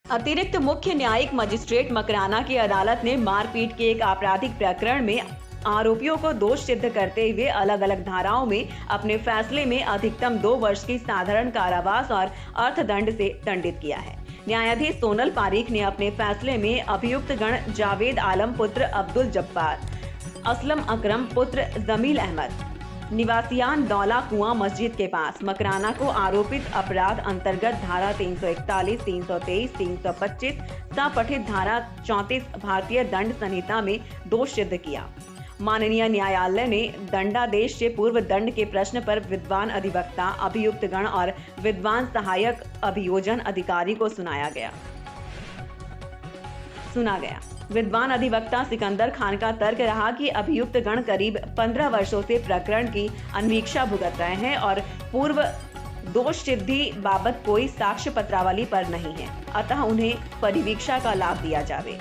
अतिरिक्त मुख्य न्यायिक मजिस्ट्रेट मकराना की अदालत ने मारपीट के एक आपराधिक प्रकरण में आरोपियों को दोष सिद्ध करते हुए अलग अलग धाराओं में अपने फैसले में अधिकतम 2 वर्ष की साधारण कारावास और अर्थदंड से दंडित किया है। न्यायाधीश सोनल पारीख ने अपने फैसले में अभियुक्त गण जावेद आलम पुत्र अब्दुल जब्बार, असलम अकरम पुत्र जमील अहमद, निवासियान दौला कुआं मस्जिद के पास मकराना को आरोपित अपराध अंतर्गत धारा 341, 323, 325 सपठित धारा 34 भारतीय दंड संहिता में दोष सिद्ध किया। माननीय न्यायालय ने दंडादेश से पूर्व दंड के प्रश्न पर विद्वान अधिवक्ता, अभियुक्त गण और विद्वान सहायक अभियोजन अधिकारी को सुना गया। विद्वान अधिवक्ता सिकंदर खान का तर्क रहा कि अभियुक्त गण करीब 15 वर्षों से प्रकरण की अन्वीक्षा भुगत रहे हैं और पूर्व दोष सिद्धि बाबत कोई साक्ष्य पत्रावली पर नहीं है, अतः उन्हें परिवीक्षा का लाभ दिया जावे,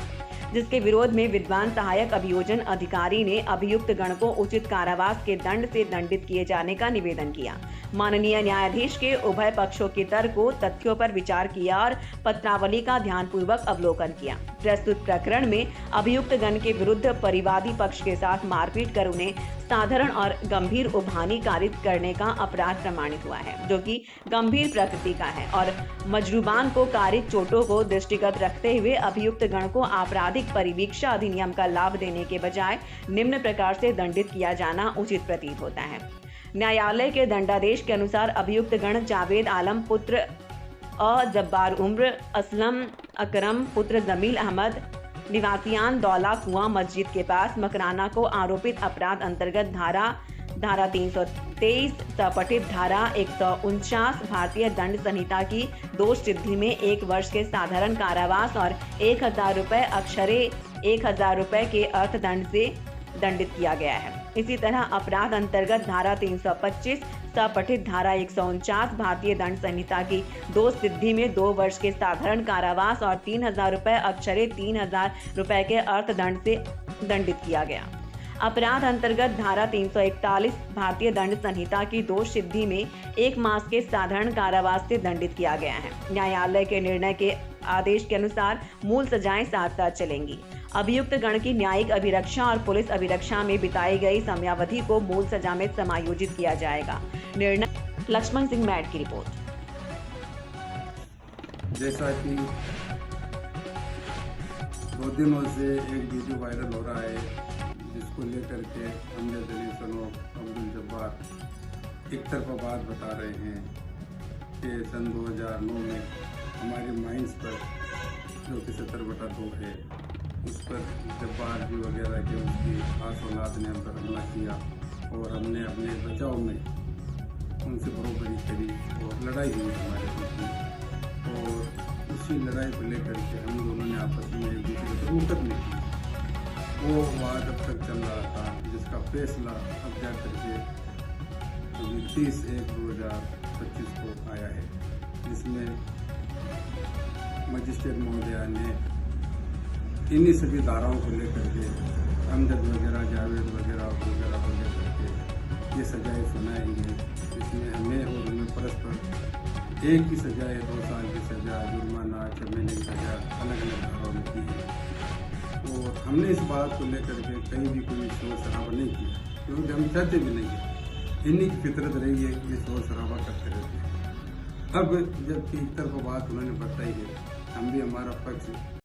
जिसके विरोध में विद्वान सहायक अभियोजन अधिकारी ने अभियुक्त गण को उचित कारावास के दंड से दंडित किए जाने का निवेदन किया। माननीय न्यायाधीश के उभय पक्षों के तर्कों, तथ्यों पर विचार किया और पत्रावली का ध्यानपूर्वक अवलोकन किया। प्रस्तुत प्रकरण में अभियुक्त गण के विरुद्ध परिवादी पक्ष के साथ मारपीट कर उन्हें साधारण और गंभीर उभानी कारित करने का अपराध प्रमाणित हुआ है, जो कि गंभीर प्रकृति का है, और मजरूबान को कारित चोटों को दृष्टिगत रखते हुए अभियुक्त गण को आपराधिक परिवीक्षा अधिनियम का लाभ देने के बजाय निम्न प्रकार से दंडित किया जाना उचित प्रतीत होता है। न्यायालय के दंडादेश के अनुसार अभियुक्त गण जावेद आलम पुत्र जब्बार उम्र, असलम अकरम पुत्र जमील अहमद, निवासियान दौला कुआं मस्जिद के पास मकराना को आरोपित अपराध अंतर्गत धारा 323 सपठित धारा 149 भारतीय दंड संहिता की दोष सिद्धि में 1 वर्ष के साधारण कारावास और 1000 रुपये अक्षरे 1000 रुपये के अर्थदंड से दंडित किया गया है। इसी तरह अपराध अंतर्गत धारा 325 सपठित धारा 149 भारतीय दंड संहिता की दोष सिद्धि में 2 वर्ष के साधारण कारावास और 3000 रुपये अक्षरे 3000 रुपये के अर्थदंड से दंडित किया गया। अपराध अंतर्गत धारा 341 भारतीय दंड संहिता की दोष सिद्धि में 1 मास के साधारण कारावास से दंडित किया गया है। न्यायालय के निर्णय के आदेश के अनुसार मूल सजाएं साथ साथ चलेंगी। अभियुक्त गण की न्यायिक अभिरक्षा और पुलिस अभिरक्षा में बिताई गई समयावधि को मूल सजा में समायोजित किया जाएगा। निर्णय लक्ष्मण सिंह मैड की रिपोर्ट। जैसा कि 2 दिनों से एक वीडियो वायरल हो रहा है, जिसको लेकर के अमजद अली सन अब्दुल जब्बार एक तरफा बात बता रहे हैं कि सन 2009 में हमारे माइंस पर जो कि 70/2 है, उस पर जब्बार जी वगैरह के उसकी खास औलाद ने हम पर हमला किया और हमने अपने बचाव में उनसे बरोबरी करी और लड़ाई हुई हमारे बीच में, और उसी लड़ाई को लेकर के हम दोनों ने आपस में एक दूसरे को रोकत नहीं की। वो वाद अब तक चल रहा था, जिसका फैसला अब जा करके 30/1/2025 को आया है, जिसमें मजिस्ट्रेट महोदया ने इन्हीं सभी धाराओं को लेकर के अमजद वगैरह, जावेद वगैरह को लेकर के ये सजाएं सुनाएंगे। इसमें हमें और उन्हें परस्पर एक ही सजा है, 2 साल की सजा, जुर्माना, 6 महीने की सजा अलग अलग धाराओं में की है। और हमने इस बात को लेकर के कहीं भी कोई शोर शराबा नहीं किया, क्योंकि हम चाहते भी नहीं है। इन्हीं की फितरत रही है कि ये शोर शराबा करते रहते हैं। अब जबकि एक तरफ बात उन्होंने बताई है, हम भी हमारा पक्ष